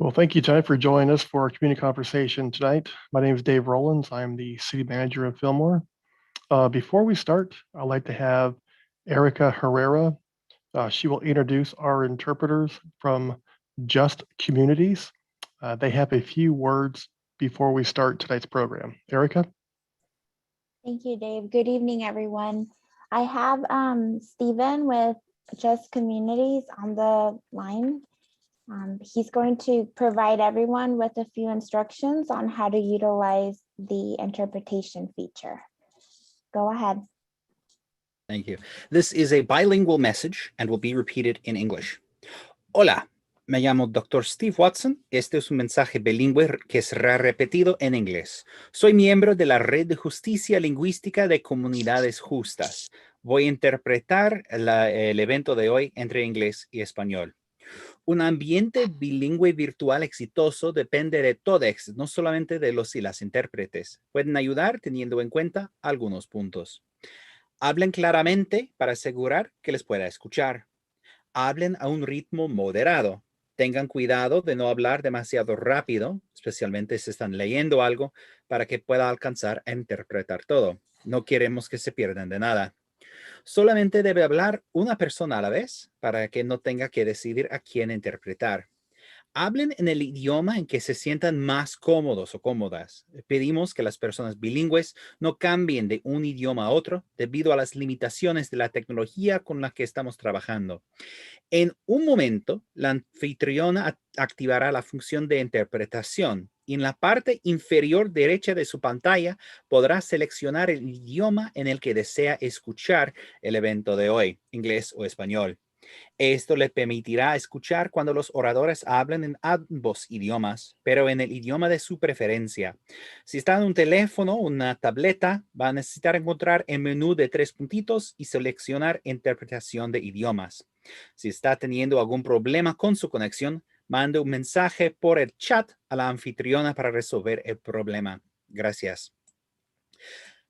Well, thank you, Ty, for joining us for our community conversation tonight. My name is Dave Rollins. I'm the city manager of Fillmore. Before we start, I'd like to have Erica Herrera. She will introduce our interpreters from Just Communities. They have a few words before we start tonight's program. Erica? Thank you, Dave. Good evening, everyone. I have Stephen with Just Communities on the line. He's going to provide everyone with a few instructions on how to utilize the interpretation feature. Go ahead. Thank you. This is a bilingual message and will be repeated in English. Hola, me llamo Dr. Steve Watson. Este es un mensaje bilingüe que será repetido en inglés. Soy miembro de la Red de Justicia Lingüística de Comunidades Justas. Voy a interpretar el evento de hoy entre inglés y español. Un ambiente bilingüe virtual exitoso depende de todos, no solamente de los y las intérpretes. Pueden ayudar teniendo en cuenta algunos puntos. Hablen claramente para asegurar que les pueda escuchar. Hablen a un ritmo moderado. Tengan cuidado de no hablar demasiado rápido, especialmente si están leyendo algo, para que pueda alcanzar a interpretar todo. No queremos que se pierdan de nada. Solamente debe hablar una persona a la vez para que no tenga que decidir a quién interpretar. Hablen en el idioma en que se sientan más cómodos o cómodas. Pedimos que las personas bilingües no cambien de un idioma a otro debido a las limitaciones de la tecnología con la que estamos trabajando. En un momento, la anfitriona activará la función de interpretación y en la parte inferior derecha de su pantalla podrá seleccionar el idioma en el que desea escuchar el evento de hoy, inglés o español. Esto le permitirá escuchar cuando los oradores hablen en ambos idiomas, pero en el idioma de su preferencia. Si está en un teléfono o una tableta, va a necesitar encontrar el menú de 3 puntitos y seleccionar interpretación de idiomas. Si está teniendo algún problema con su conexión, mande un mensaje por el chat a la anfitriona para resolver el problema. Gracias.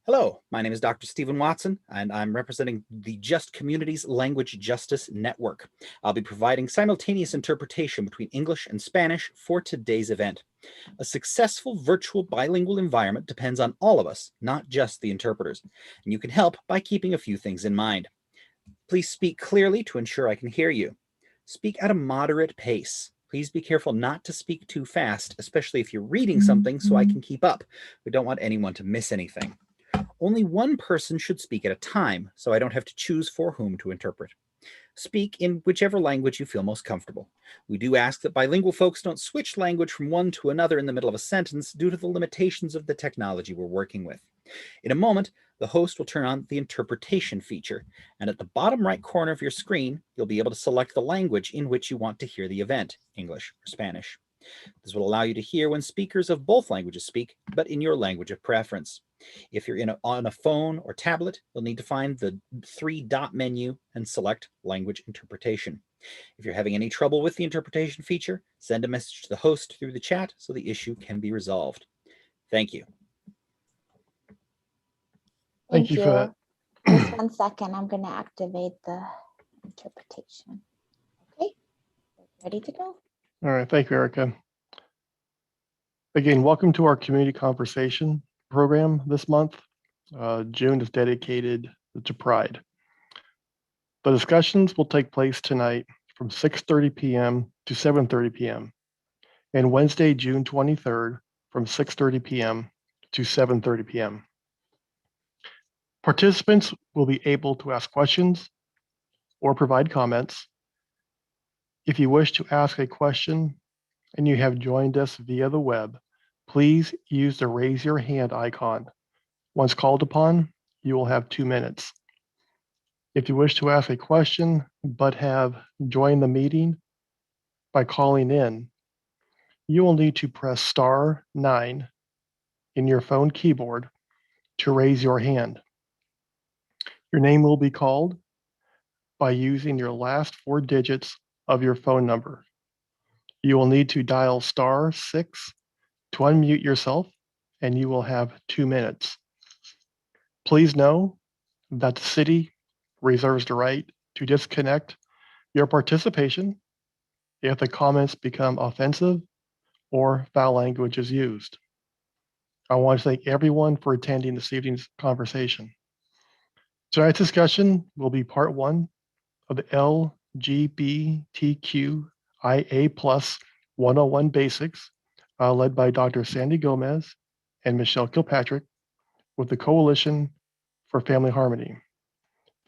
Hello, my name is Dr. Stephen Watson, and I'm representing the Just Communities Language Justice Network. I'll be providing simultaneous interpretation between English and Spanish for today's event. A successful virtual bilingual environment depends on all of us, not just the interpreters, and you can help by keeping a few things in mind. Please speak clearly to ensure I can hear you. Speak at a moderate pace. Please be careful not to speak too fast, especially if you're reading something so I can keep up. We don't want anyone to miss anything. Only one person should speak at a time, so I don't have to choose for whom to interpret. Speak in whichever language you feel most comfortable. We do ask that bilingual folks don't switch language from one to another in the middle of a sentence due to the limitations of the technology we're working with. In a moment, the host will turn on the interpretation feature, and at the bottom right corner of your screen, you'll be able to select the language in which you want to hear the event, English or Spanish. This will allow you to hear when speakers of both languages speak, but in your language of preference. If you're on a phone or tablet, you'll need to find the 3-dot menu and select Language Interpretation. If you're having any trouble with the interpretation feature, send a message to the host through the chat so the issue can be resolved. Thank you. Thank you for that. Just 1 second, I'm going to activate the interpretation. Okay, ready to go? All right, thank you, Erica. Again, welcome to our community conversation program this month. June is dedicated to Pride. The discussions will take place tonight from 6:30 p.m. to 7:30 p.m. and Wednesday, June 23rd from 6:30 p.m. to 7:30 p.m. Participants will be able to ask questions or provide comments. If you wish to ask a question and you have joined us via the web, please use the raise your hand icon. Once called upon, you will have 2 minutes. If you wish to ask a question but have joined the meeting by calling in, you will need to press *9 in your phone keyboard to raise your hand. Your name will be called by using your last 4 digits of your phone number. You will need to dial *6 to unmute yourself, and you will have 2 minutes. Please know that the city reserves the right to disconnect your participation if the comments become offensive or foul language is used. I want to thank everyone for attending this evening's conversation. Tonight's discussion will be part one of the LGBTQIA+ 101 Basics, led by Dr. Sandy Gomez and Michelle Kilpatrick with the Coalition for Family Harmony.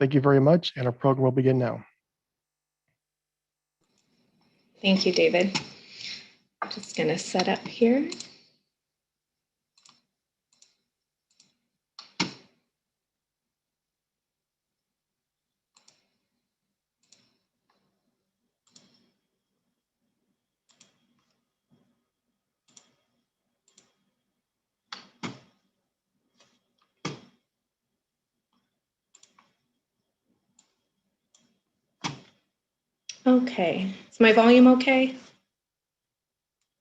Thank you very much, and our program will begin now. Thank you, David. I'm just going to set up here. Okay, is my volume okay?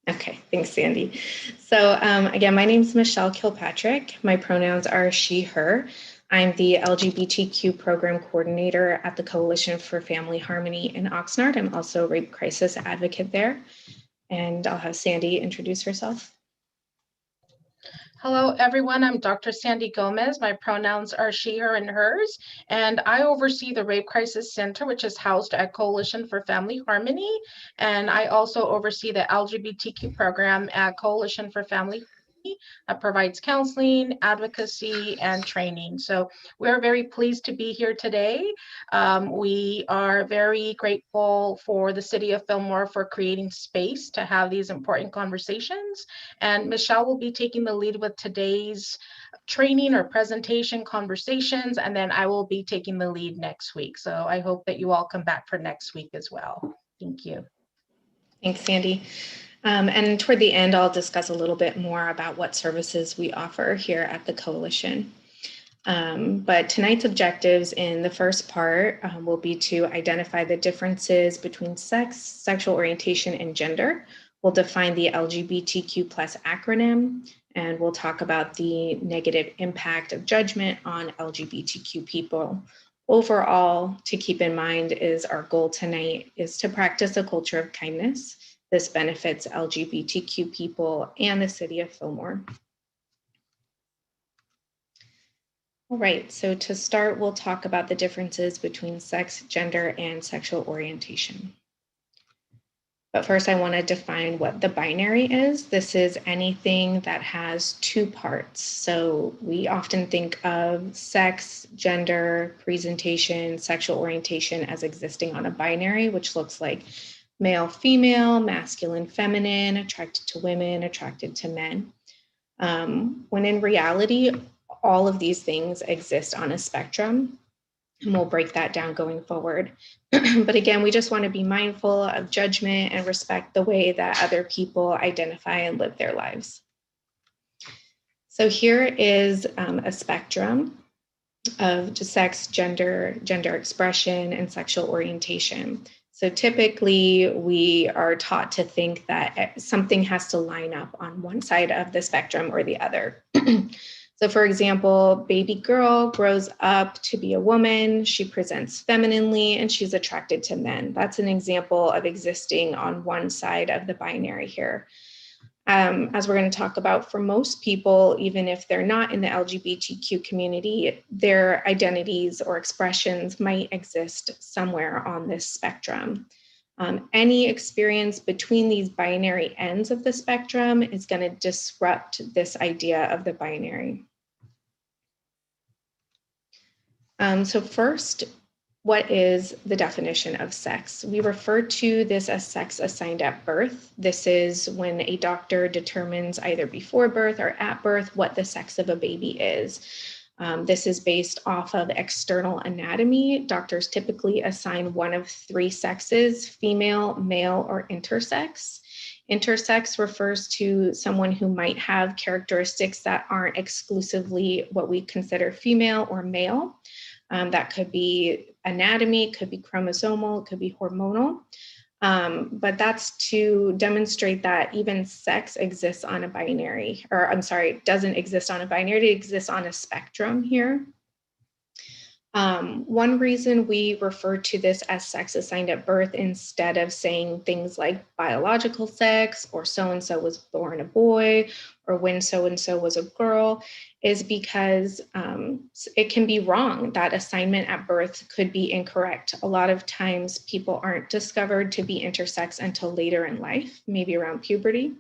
Okay, thanks, Sandy. So again, my name is Michelle Kilpatrick. My pronouns are she, her. I'm the LGBTQ program coordinator at the Coalition for Family Harmony in Oxnard. I'm also a rape crisis advocate there. And I'll have Sandy introduce herself. Hello, everyone. I'm Dr. Sandy Gomez. My pronouns are she, her, and hers, and I oversee the Rape Crisis Center, which is housed at Coalition for Family Harmony, and I also oversee the LGBTQ program at Coalition for Family Harmony that provides counseling, advocacy, and training. So we're very pleased to be here today. We are very grateful for the City of Fillmore for creating space to have these important conversations. And Michelle will be taking the lead with today's training or presentation conversations, and then I will be taking the lead next week. So I hope that you all come back for next week as well. Thank you. Thanks, Sandy. And toward the end, I'll discuss a little bit more about what services we offer here at the Coalition. But tonight's objectives in the first part will be to identify the differences between sex, sexual orientation, and gender. We'll define the LGBTQ+ acronym, and we'll talk about the negative impact of judgment on LGBTQ people. Overall, to keep in mind is our goal tonight is to practice a culture of kindness. This benefits LGBTQ people and the City of Fillmore. All right, so to start, we'll talk about the differences between sex, gender, and sexual orientation. But first, I want to define what the binary is. This is anything that has two parts. So we often think of sex, gender, presentation, sexual orientation as existing on a binary, which looks like male, female, masculine, feminine, attracted to women, attracted to men. When in reality, all of these things exist on a spectrum, and we'll break that down going forward. But again, we just want to be mindful of judgment and respect the way that other people identify and live their lives. So here is a spectrum of just sex, gender, gender expression, and sexual orientation. So typically we are taught to think that something has to line up on one side of the spectrum or the other. So for example, baby girl grows up to be a woman, she presents femininely, and she's attracted to men. That's an example of existing on one side of the binary here. As we're going to talk about, for most people, even if they're not in the LGBTQ community, their identities or expressions might exist somewhere on this spectrum. Any experience between these binary ends of the spectrum is going to disrupt this idea of the binary. So first, what is the definition of sex? We refer to this as sex assigned at birth. This is when a doctor determines either before birth or at birth what the sex of a baby is. This is based off of external anatomy. Doctors typically assign one of three sexes: female, male, or intersex. Intersex refers to someone who might have characteristics that aren't exclusively what we consider female or male. That could be anatomy, could be chromosomal, could be hormonal. But that's to demonstrate that even sex exists on a binary, or I'm sorry, doesn't exist on a binary, it exists on a spectrum here. One reason we refer to this as sex assigned at birth instead of saying things like biological sex or so-and-so was born a boy or when so-and-so was a girl is because it can be wrong. That assignment at birth could be incorrect. A lot of times people aren't discovered to be intersex until later in life, maybe around puberty.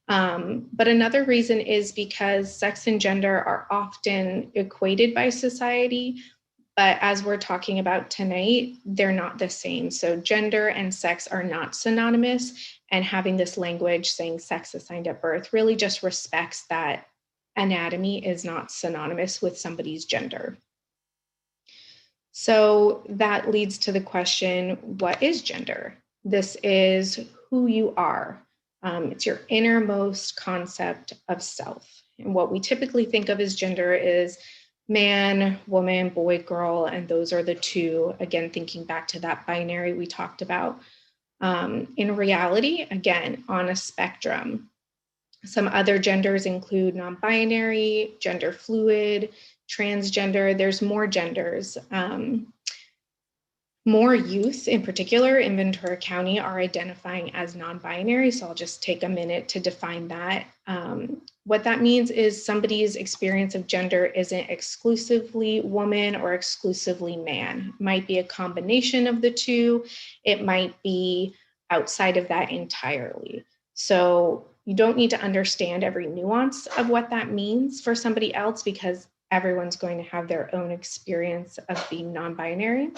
But another reason is because sex and gender are often equated by society. But as we're talking about tonight, they're not the same. So gender and sex are not synonymous. And having this language saying sex assigned at birth really just respects that anatomy is not synonymous with somebody's gender. So that leads to the question, what is gender? This is who you are. It's your innermost concept of self. And what we typically think of as gender is man, woman, boy, girl, and those are the two, again, thinking back to that binary we talked about. In reality, again, on a spectrum, some other genders include non-binary, gender fluid, transgender, there's more genders. More youth in particular in Ventura County are identifying as non-binary, so I'll just take a minute to define that. What that means is somebody's experience of gender isn't exclusively woman or exclusively man. It might be a combination of the two. It might be outside of that entirely. So you don't need to understand every nuance of what that means for somebody else because everyone's going to have their own experience of being non-binary.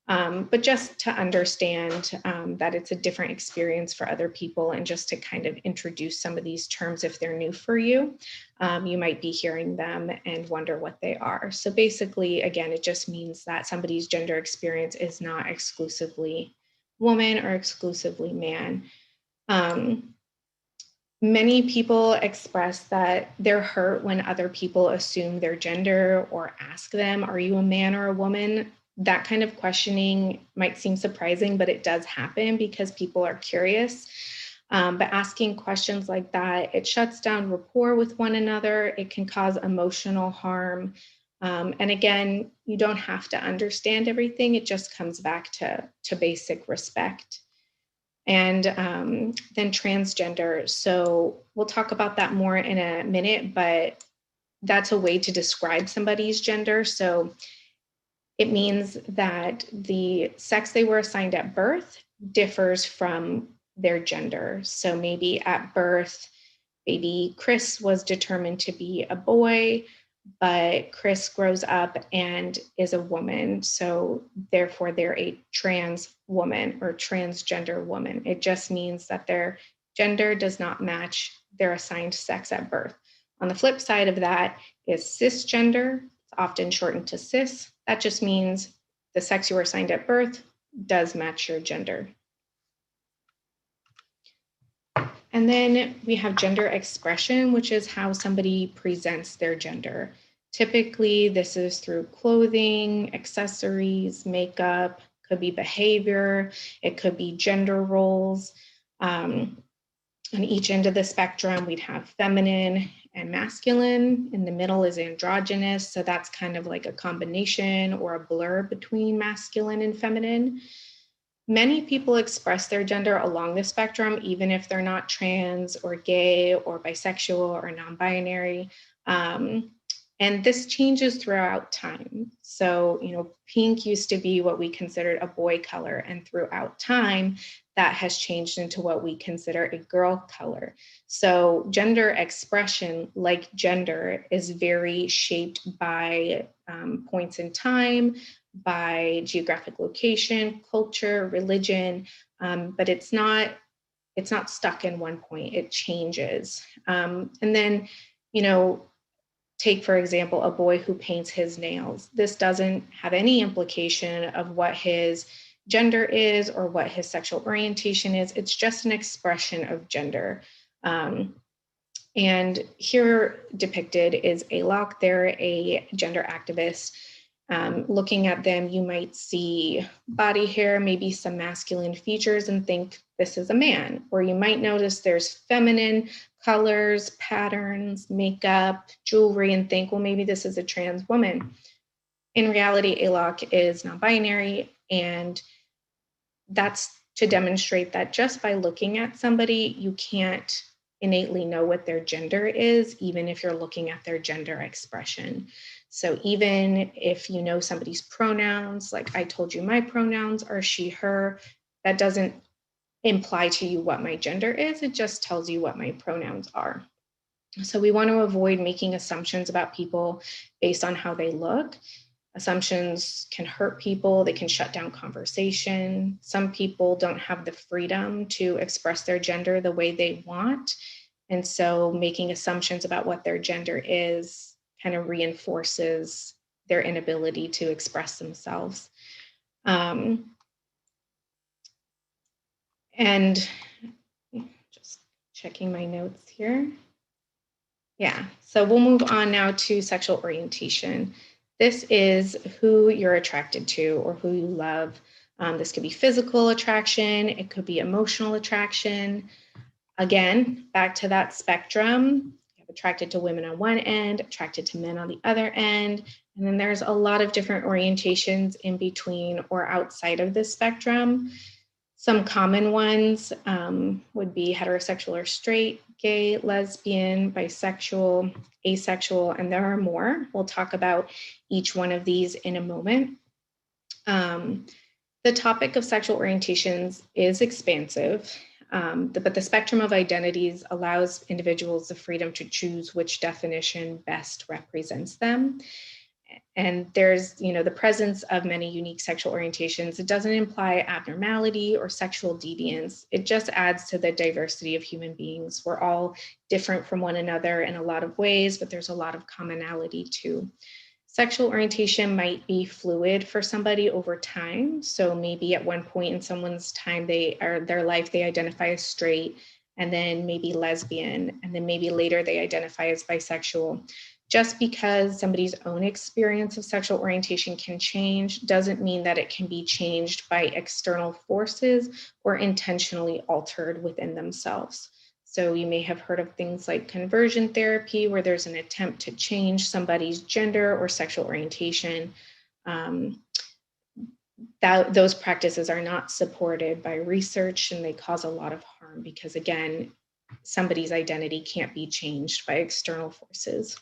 But just to understand that it's a different experience for other people and just to kind of introduce some of these terms if they're new for you, you might be hearing them and wonder what they are. So basically, again, it just means that somebody's gender experience is not exclusively woman or exclusively man. Many people express that they're hurt when other people assume their gender or ask them, are you a man or a woman? That kind of questioning might seem surprising, but it does happen because people are curious. But asking questions like that, it shuts down rapport with one another. It can cause emotional harm. And again, you don't have to understand everything. It just comes back to basic respect. And then transgender. So we'll talk about that more in a minute, but that's a way to describe somebody's gender. So it means that the sex they were assigned at birth differs from their gender. So maybe at birth, baby Chris was determined to be a boy, but Chris grows up and is a woman. So therefore they're a trans woman or transgender woman. It just means that their gender does not match their assigned sex at birth. On the flip side of that is cisgender, often shortened to cis. That just means the sex you were assigned at birth does match your gender. And then we have gender expression, which is how somebody presents their gender. Typically, this is through clothing, accessories, makeup, could be behavior, it could be gender roles. On each end of the spectrum, we'd have feminine and masculine. In the middle is androgynous. So that's kind of like a combination or a blur between masculine and feminine. Many people express their gender along the spectrum, even if they're not trans or gay or bisexual or non-binary. And this changes throughout time. So, pink used to be what we considered a boy color, and throughout time, that has changed into what we consider a girl color. So gender expression, like gender, is very shaped by points in time, by geographic location, culture, religion, but it's not stuck in one point, it changes. And then, take, for example, a boy who paints his nails. This doesn't have any implication of what his gender is or what his sexual orientation is. It's just an expression of gender. And here depicted is Alok. They're a gender activist. Looking at them, you might see body hair, maybe some masculine features and think this is a man. Or you might notice there's feminine colors, patterns, makeup, jewelry, and think, well, maybe this is a trans woman. In reality, ALOC is non-binary, and that's to demonstrate that just by looking at somebody, you can't innately know what their gender is, even if you're looking at their gender expression. So even if you know somebody's pronouns, like I told you my pronouns are she, her, that doesn't imply to you what my gender is, it just tells you what my pronouns are. So we want to avoid making assumptions about people based on how they look. Assumptions can hurt people, they can shut down conversation. Some people don't have the freedom to express their gender the way they want. And so making assumptions about what their gender is kind of reinforces their inability to express themselves. And just checking my notes here. Yeah, so we'll move on now to sexual orientation. This is who you're attracted to or who you love. This could be physical attraction, it could be emotional attraction. Again, back to that spectrum, you have attracted to women on one end, attracted to men on the other end, and then there's a lot of different orientations in between or outside of this spectrum. Some common ones would be heterosexual or straight, gay, lesbian, bisexual, asexual, and there are more. We'll talk about each one of these in a moment. The topic of sexual orientations is expansive, but the spectrum of identities allows individuals the freedom to choose which definition best represents them. And there's, the presence of many unique sexual orientations. It doesn't imply abnormality or sexual deviance. It just adds to the diversity of human beings. We're all different from one another in a lot of ways, but there's a lot of commonality too. Sexual orientation might be fluid for somebody over time. So maybe at one point in someone's time, their life, they identify as straight, and then maybe lesbian, and then maybe later they identify as bisexual. Just because somebody's own experience of sexual orientation can change doesn't mean that it can be changed by external forces or intentionally altered within themselves. So you may have heard of things like conversion therapy, where there's an attempt to change somebody's gender or sexual orientation. Those practices are not supported by research, and they cause a lot of harm because, again, somebody's identity can't be changed by external forces.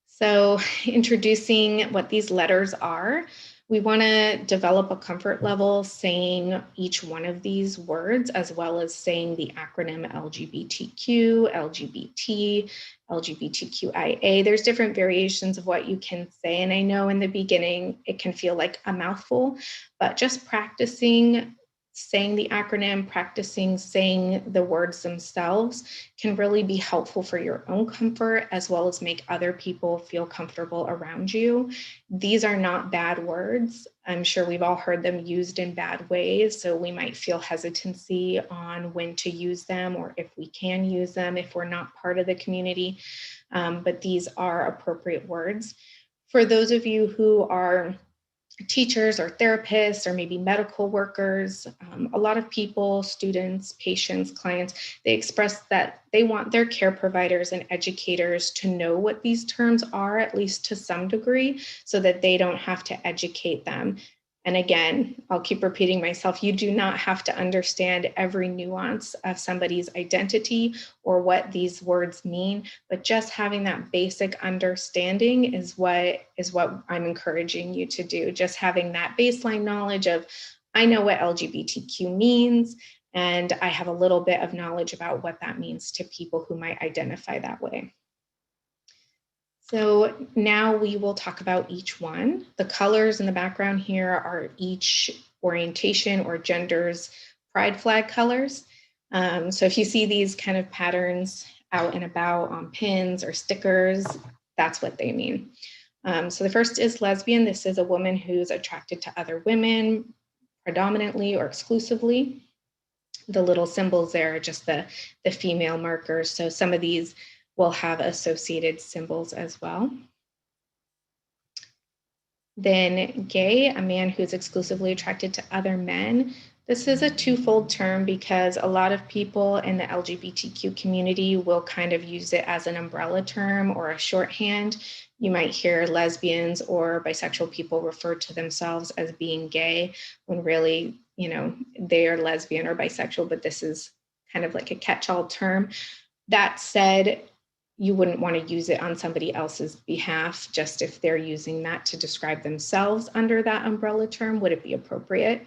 So introducing what these letters are, we want to develop a comfort level saying each one of these words, as well as saying the acronym LGBTQ, LGBT, LGBTQIA. There's different variations of what you can say. And I know in the beginning, it can feel like a mouthful, but just practicing saying the acronym, practicing saying the words themselves can really be helpful for your own comfort, as well as make other people feel comfortable around you. These are not bad words. I'm sure we've all heard them used in bad ways, so we might feel hesitancy on when to use them or if we can use them if we're not part of the community, but these are appropriate words. For those of you who are teachers or therapists or maybe medical workers, a lot of people, students, patients, clients, they express that they want their care providers and educators to know what these terms are, at least to some degree, so that they don't have to educate them. And again, I'll keep repeating myself, you do not have to understand every nuance of somebody's identity or what these words mean, but just having that basic understanding is what I'm encouraging you to do. Just having that baseline knowledge of, I know what LGBTQ means, and I have a little bit of knowledge about what that means to people who might identify that way. So now we will talk about each one. The colors in the background here are each orientation or gender's pride flag colors. So if you see these kind of patterns out and about on pins or stickers, that's what they mean. So the first is lesbian. This is a woman who's attracted to other women, predominantly or exclusively. The little symbols there are just the female markers. So some of these will have associated symbols as well. Then gay, a man who's exclusively attracted to other men. This is a twofold term because a lot of people in the LGBTQ community will kind of use it as an umbrella term or a shorthand. You might hear lesbians or bisexual people refer to themselves as being gay when really, you know, they are lesbian or bisexual, but this is kind of like a catch-all term. That said, you wouldn't want to use it on somebody else's behalf. Just if they're using that to describe themselves under that umbrella term, would it be appropriate?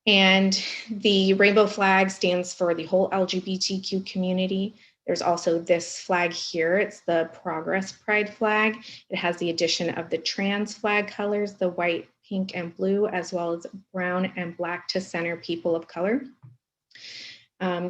And the rainbow flag stands for the whole LGBTQ community. There's also this flag here. It's the Progress Pride flag. It has the addition of the trans flag colors, the white, pink, and blue, as well as brown and black to center people of color.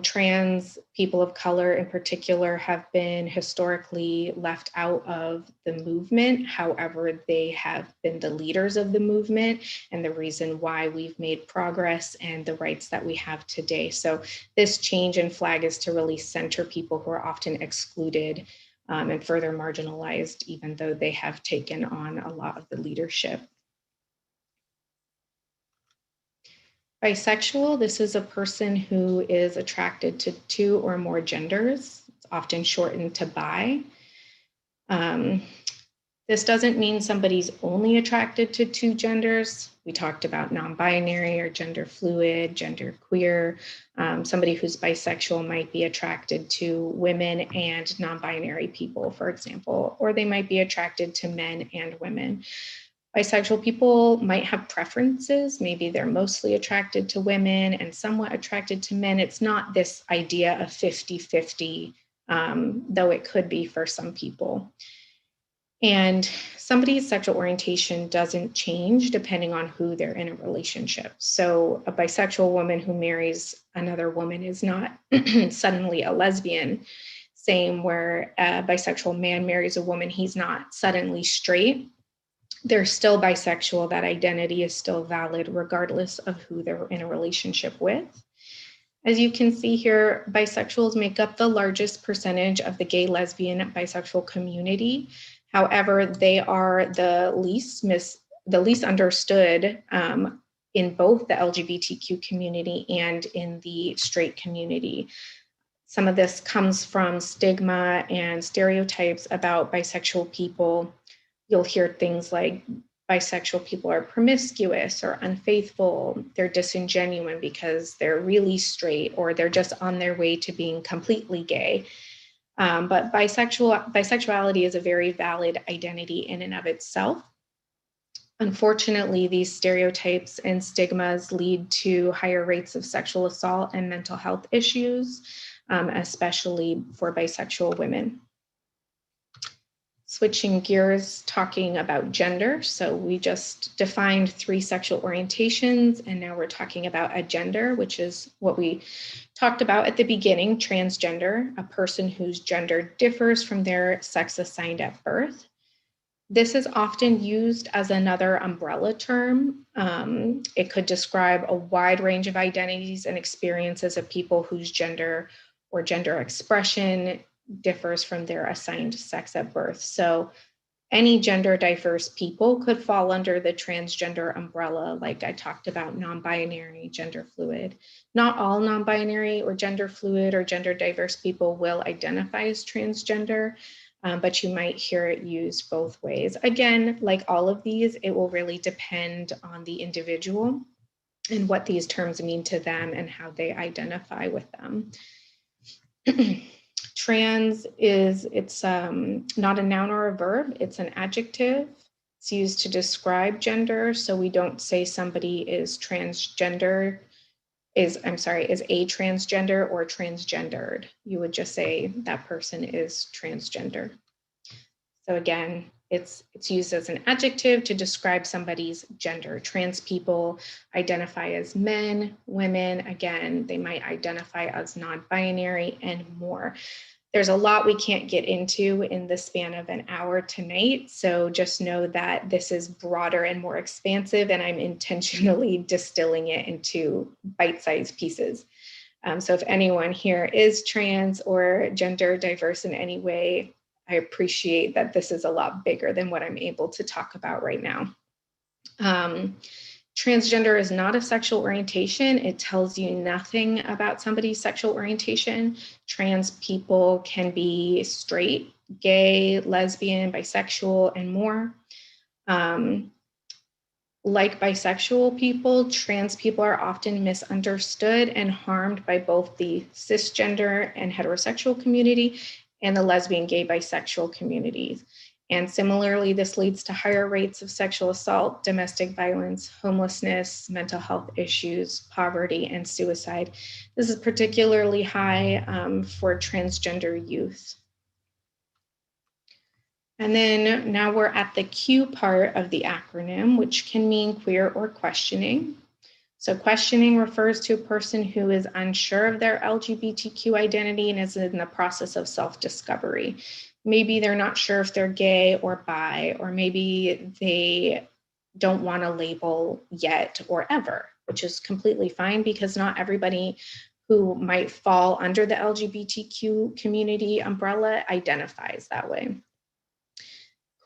Trans people of color in particular have been historically left out of the movement. However, they have been the leaders of the movement and the reason why we've made progress and the rights that we have today. So this change in flag is to really center people who are often excluded and further marginalized, even though they have taken on a lot of the leadership. Bisexual, this is a person who is attracted to two or more genders. It's often shortened to bi. This doesn't mean somebody's only attracted to two genders. We talked about non-binary or gender fluid, gender queer. Somebody who's bisexual might be attracted to women and non-binary people, for example, or they might be attracted to men and women. Bisexual people might have preferences. Maybe they're mostly attracted to women and somewhat attracted to men. It's not this idea of 50-50, though it could be for some people. And somebody's sexual orientation doesn't change depending on who they're in a relationship. So a bisexual woman who marries another woman is not suddenly a lesbian. Same where a bisexual man marries a woman, he's not suddenly straight. They're still bisexual. That identity is still valid regardless of who they're in a relationship with. As you can see here, bisexuals make up the largest percentage of the gay, lesbian, bisexual community. However, they are the least understood in both the LGBTQ community and in the straight community. Some of this comes from stigma and stereotypes about bisexual people. You'll hear things like bisexual people are promiscuous or unfaithful, they're disingenuine because they're really straight, or they're just on their way to being completely gay. But bisexuality is a very valid identity in and of itself. Unfortunately, these stereotypes and stigmas lead to higher rates of sexual assault and mental health issues, especially for bisexual women. Switching gears, talking about gender. So we just defined 3 sexual orientations, and now we're talking about a gender, which is what we talked about at the beginning, transgender, a person whose gender differs from their sex assigned at birth. This is often used as another umbrella term. It could describe a wide range of identities and experiences of people whose gender or gender expression differs from their assigned sex at birth. So any gender diverse people could fall under the transgender umbrella, like I talked about, non-binary, gender fluid. Not all non-binary or gender fluid or gender diverse people will identify as transgender, but you might hear it used both ways. Again, like all of these, it will really depend on the individual and what these terms mean to them and how they identify with them. Trans it's not a noun or a verb, it's an adjective. It's used to describe gender. So we don't say somebody is transgender, is a transgender or transgendered. You would just say that person is transgender. So again, it's used as an adjective to describe somebody's gender. Trans people identify as men, women. Again, they might identify as non-binary and more. There's a lot we can't get into in the span of an hour tonight. So just know that this is broader and more expansive, and I'm intentionally distilling it into bite-sized pieces. So if anyone here is trans or gender diverse in any way, I appreciate that this is a lot bigger than what I'm able to talk about right now. Transgender is not a sexual orientation. It tells you nothing about somebody's sexual orientation. Trans people can be straight, gay, lesbian, bisexual, and more. Like bisexual people, trans people are often misunderstood and harmed by both the cisgender and heterosexual community and the lesbian, gay, bisexual communities. And similarly, this leads to higher rates of sexual assault, domestic violence, homelessness, mental health issues, poverty, and suicide. This is particularly high for transgender youth. And then now we're at the Q part of the acronym, which can mean queer or questioning. So questioning refers to a person who is unsure of their LGBTQ identity and is in the process of self-discovery. Maybe they're not sure if they're gay or bi, or maybe they don't want a label yet or ever, which is completely fine because not everybody who might fall under the LGBTQ community umbrella identifies that way.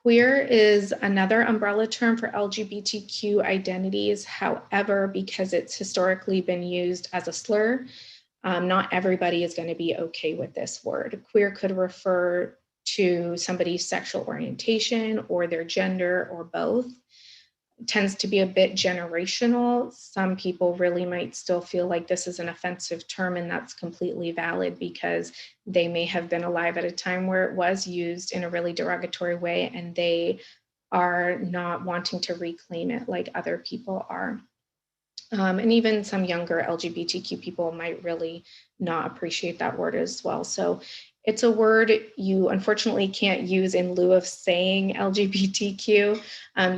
Queer is another umbrella term for LGBTQ identities. However, because it's historically been used as a slur, not everybody is going to be okay with this word. Queer could refer to somebody's sexual orientation or their gender or both. It tends to be a bit generational. Some people really might still feel like this is an offensive term, and that's completely valid because they may have been alive at a time where it was used in a really derogatory way and they are not wanting to reclaim it like other people are. And even some younger LGBTQ people might really not appreciate that word as well. So it's a word you unfortunately can't use in lieu of saying LGBTQ.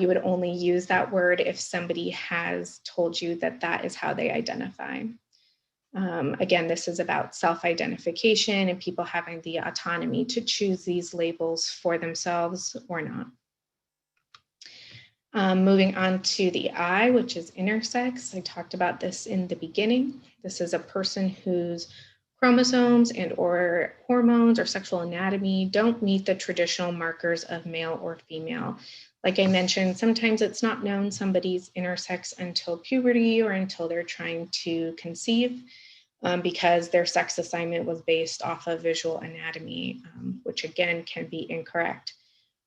You would only use that word if somebody has told you that that is how they identify. Again, this is about self-identification and people having the autonomy to choose these labels for themselves or not. Moving on to the I, which is intersex. I talked about this in the beginning. This is a person whose chromosomes and or hormones or sexual anatomy don't meet the traditional markers of male or female. Like I mentioned, sometimes it's not known somebody's intersex until puberty or until they're trying to conceive because their sex assignment was based off of visual anatomy, which again can be incorrect.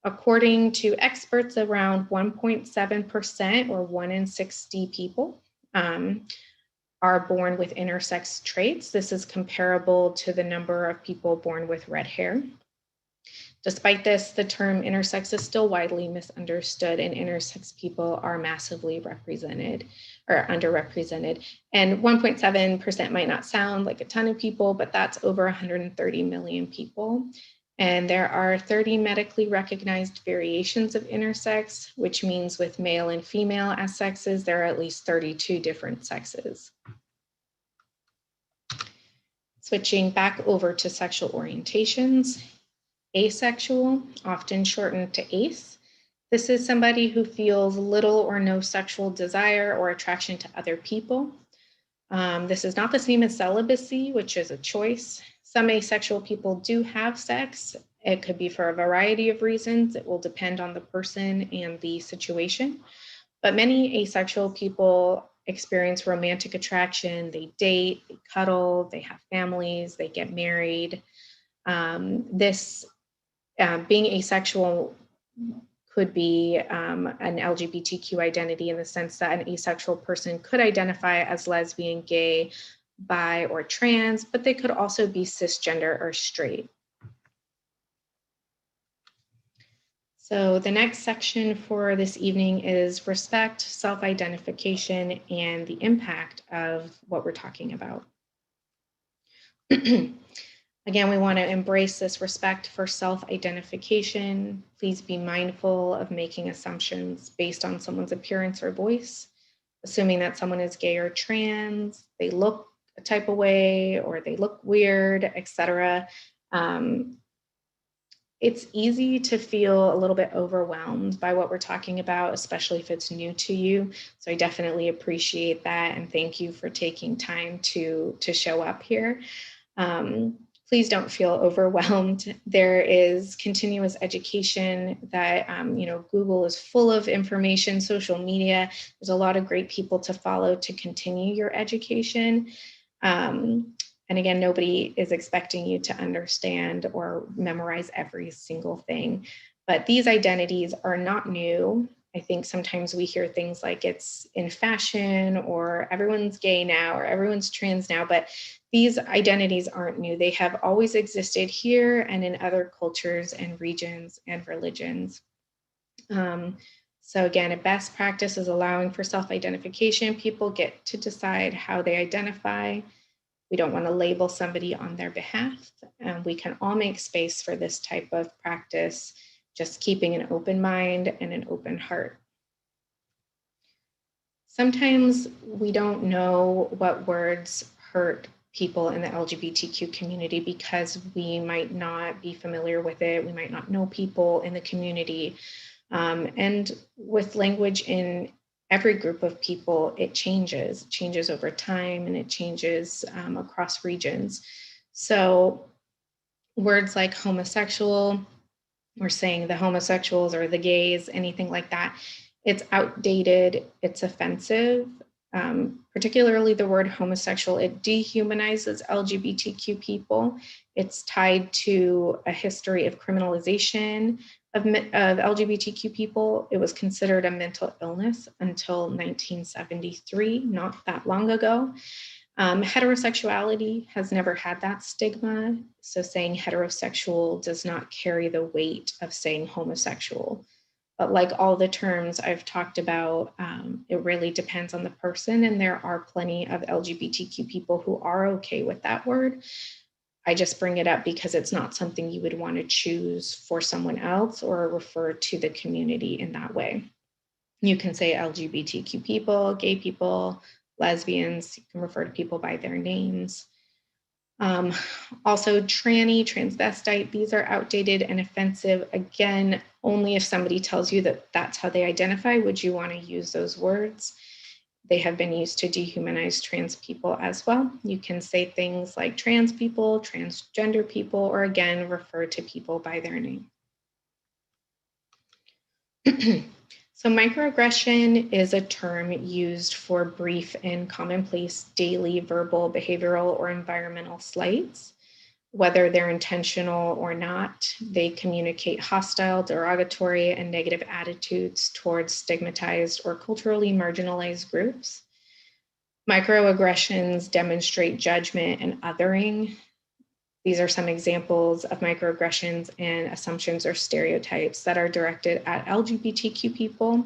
According to experts, around 1.7% or 1 in 60 people are born with intersex traits. This is comparable to the number of people born with red hair. Despite this, the term intersex is still widely misunderstood, and intersex people are massively represented or underrepresented. And 1.7% might not sound like a ton of people, but that's over 130 million people. And there are 30 medically recognized variations of intersex, which means with male and female as sexes, there are at least 32 different sexes. Switching back over to sexual orientations, asexual, often shortened to ace. This is somebody who feels little or no sexual desire or attraction to other people. This is not the same as celibacy, which is a choice. Some asexual people do have sex. It could be for a variety of reasons. It will depend on the person and the situation. But many asexual people experience romantic attraction. They date, they cuddle, they have families, they get married. Being asexual could be an LGBTQ identity in the sense that an asexual person could identify as lesbian, gay, bi, or trans, but they could also be cisgender or straight. So the next section for this evening is respect, self-identification, and the impact of what we're talking about. Again, we want to embrace this respect for self-identification. Please be mindful of making assumptions based on someone's appearance or voice, assuming that someone is gay or trans, they look a type of way, or they look weird, etc. It's easy to feel a little bit overwhelmed by what we're talking about, especially if it's new to you. So I definitely appreciate that, and thank you for taking time to show up here. please don't feel overwhelmed. There is continuous education that, Google is full of information, social media. There's a lot of great people to follow to continue your education. And again, nobody is expecting you to understand or memorize every single thing. But these identities are not new. I think sometimes we hear things like it's in fashion, or everyone's gay now, or everyone's trans now, but these identities aren't new. They have always existed here and in other cultures and regions and religions. So again, a best practice is allowing for self-identification. People get to decide how they identify. We don't want to label somebody on their behalf. We can all make space for this type of practice, just keeping an open mind and an open heart. Sometimes we don't know what words hurt people in the LGBTQ community because we might not be familiar with it. We might not know people in the community. And with language in every group of people, it changes over time, and it changes across regions. So words like homosexual, we're saying the homosexuals or the gays, anything like that, it's outdated, it's offensive. Particularly the word homosexual, it dehumanizes LGBTQ people. It's tied to a history of criminalization of LGBTQ people. It was considered a mental illness until 1973, not that long ago. Heterosexuality has never had that stigma. So saying heterosexual does not carry the weight of saying homosexual. But like all the terms I've talked about, it really depends on the person. And there are plenty of LGBTQ people who are okay with that word. I just bring it up because it's not something you would want to choose for someone else or refer to the community in that way. You can say LGBTQ people, gay people, lesbians, you can refer to people by their names. Also tranny, transvestite, these are outdated and offensive. Again, only if somebody tells you that that's how they identify would you want to use those words. They have been used to dehumanize trans people as well. You can say things like trans people, transgender people, or again, refer to people by their name. So microaggression is a term used for brief and commonplace daily verbal, behavioral, or environmental slights. Whether they're intentional or not, they communicate hostile, derogatory, and negative attitudes towards stigmatized or culturally marginalized groups. Microaggressions demonstrate judgment and othering. These are some examples of microaggressions and assumptions or stereotypes that are directed at LGBTQ people,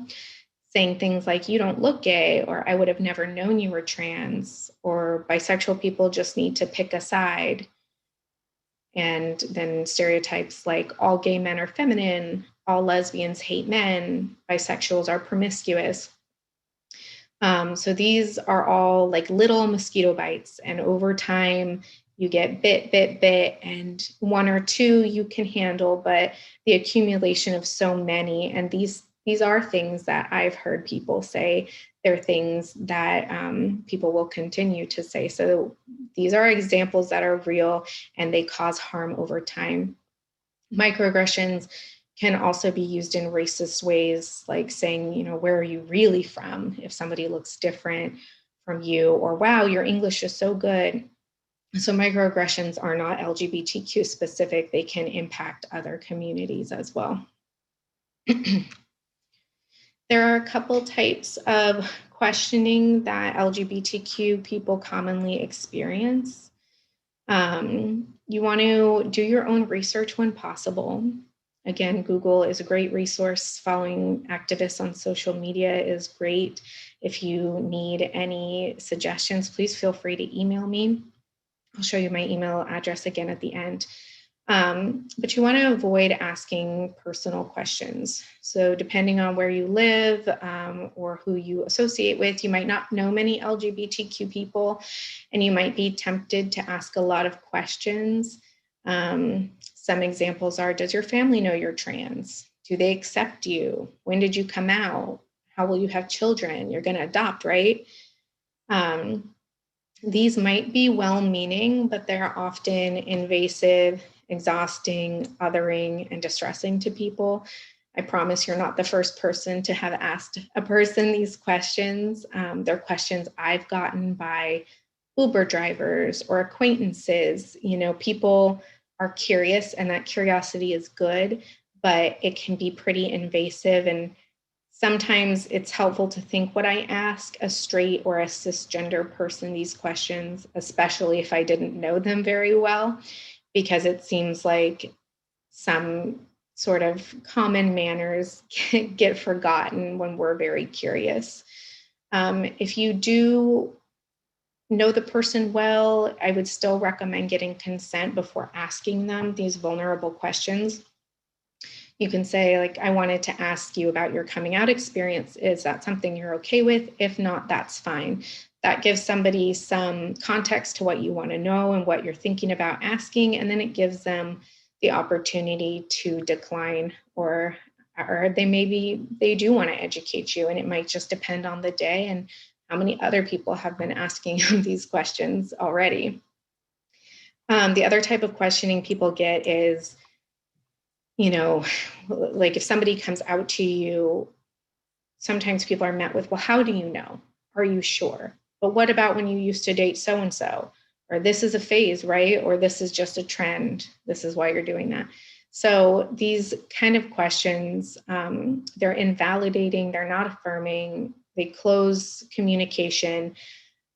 saying things like, you don't look gay, or I would have never known you were trans, or bisexual people just need to pick a side. And then stereotypes like all gay men are feminine, all lesbians hate men, bisexuals are promiscuous. So these are all like little mosquito bites, and over time, you get bit, and one or two you can handle, but the accumulation of so many, and these are things that I've heard people say. They're things that people will continue to say. So these are examples that are real, and they cause harm over time. Microaggressions can also be used in racist ways, like saying, where are you really from? If somebody looks different from you, or wow, your English is so good. So microaggressions are not LGBTQ specific. They can impact other communities as well. There are a couple types of questioning that LGBTQ people commonly experience. You want to do your own research when possible. Again, Google is a great resource. Following activists on social media is great. If you need any suggestions, please feel free to email me. I'll show you my email address again at the end. But you want to avoid asking personal questions. So depending on where you live or who you associate with, you might not know many LGBTQ people, and you might be tempted to ask a lot of questions. Some examples are, does your family know you're trans? Do they accept you? When did you come out? How will you have children? You're going to adopt, right? These might be well-meaning, but they're often invasive, exhausting, othering, and distressing to people. I promise you're not the first person to have asked a person these questions. They're questions I've gotten by Uber drivers or acquaintances. You know, people are curious, and that curiosity is good, but it can be pretty invasive. And sometimes it's helpful to think, would I ask a straight or a cisgender person these questions, especially if I didn't know them very well, because it seems like some sort of common manners get forgotten when we're very curious. If you do know the person well, I would still recommend getting consent before asking them these vulnerable questions. You can say, like, I wanted to ask you about your coming out experience. Is that something you're okay with? If not, that's fine. That gives somebody some context to what you want to know and what you're thinking about asking, and then it gives them the opportunity to decline, or they do want to educate you, and it might just depend on the day and how many other people have been asking these questions already. The other type of questioning people get is, you know, like if somebody comes out to you, sometimes people are met with, well, how do you know? Are you sure? But what about when you used to date so-and-so? Or this is a phase, right? Or this is just a trend. This is why you're doing that. So these kind of questions, they're invalidating, they're not affirming, they close communication.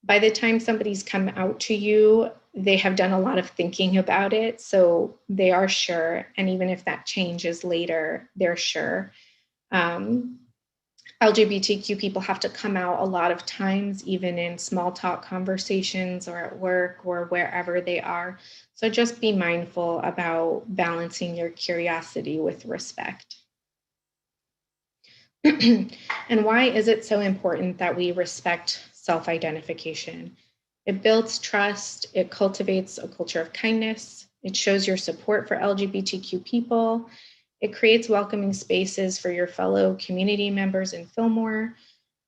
By the time somebody's come out to you, they have done a lot of thinking about it. So they are sure. And even if that changes later, they're sure. LGBTQ people have to come out a lot of times, even in small talk conversations or at work or wherever they are. So just be mindful about balancing your curiosity with respect. And why is it so important that we respect self-identification? It builds trust, it cultivates a culture of kindness, it shows your support for LGBTQ people, it creates welcoming spaces for your fellow community members in Fillmore.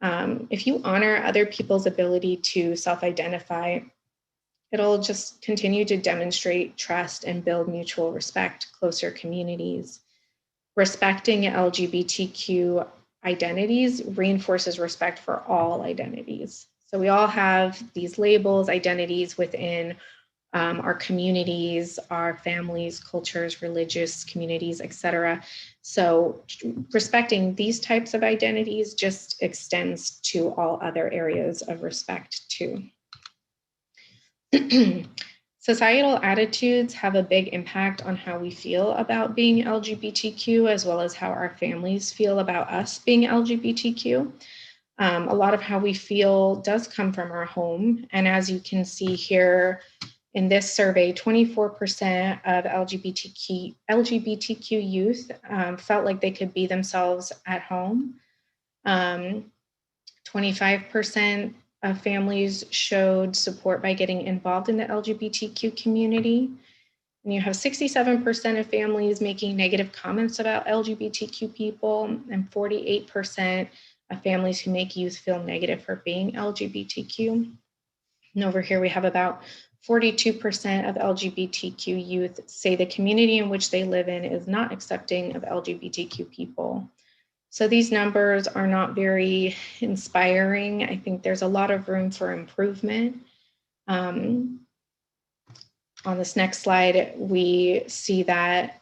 If you honor other people's ability to self-identify, it'll just continue to demonstrate trust and build mutual respect, closer communities. Respecting LGBTQ identities reinforces respect for all identities. So we all have these labels, identities within our communities, our families, cultures, religious communities, etc. So respecting these types of identities just extends to all other areas of respect too. Societal attitudes have a big impact on how we feel about being LGBTQ, as well as how our families feel about us being LGBTQ. A lot of how we feel does come from our home. And as you can see here in this survey, 24% of LGBTQ youth felt like they could be themselves at home. 25% of families showed support by getting involved in the LGBTQ community. And you have 67% of families making negative comments about LGBTQ people, and 48% of families who make youth feel negative for being LGBTQ. And over here we have about 42% of LGBTQ youth say the community in which they live in is not accepting of LGBTQ people. So these numbers are not very inspiring. I think there's a lot of room for improvement. On this next slide, we see that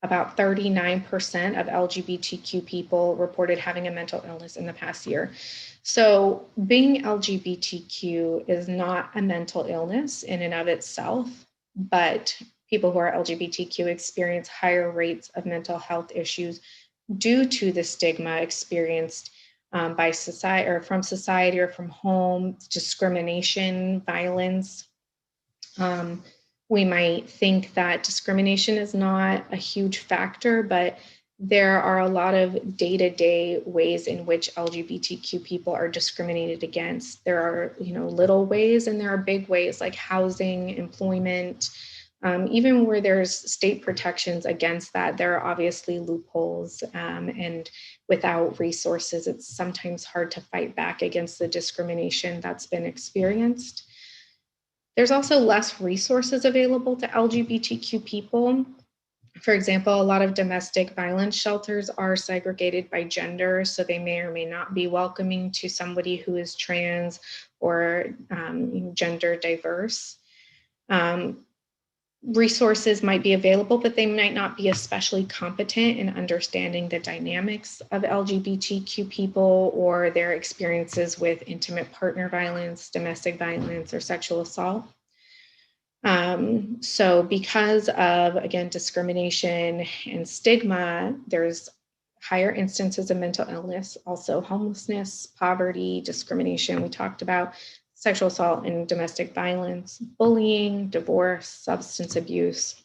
about 39% of LGBTQ people reported having a mental illness in the past year. So being LGBTQ is not a mental illness in and of itself, but people who are LGBTQ experience higher rates of mental health issues due to the stigma experienced by society, or from society, or from home, discrimination, violence. We might think that discrimination is not a huge factor, but there are a lot of day-to-day ways in which LGBTQ people are discriminated against. There are, little ways, and there are big ways like housing, employment. Even where there's state protections against that, there are obviously loopholes, and without resources, it's sometimes hard to fight back against the discrimination that's been experienced. There's also less resources available to LGBTQ people. For example, a lot of domestic violence shelters are segregated by gender, so they may or may not be welcoming to somebody who is trans or gender diverse. Resources might be available, but they might not be especially competent in understanding the dynamics of LGBTQ people or their experiences with intimate partner violence, domestic violence, or sexual assault. So because of, again, discrimination and stigma, there's higher instances of mental illness, also homelessness, poverty, discrimination we talked about, sexual assault and domestic violence, bullying, divorce, substance abuse.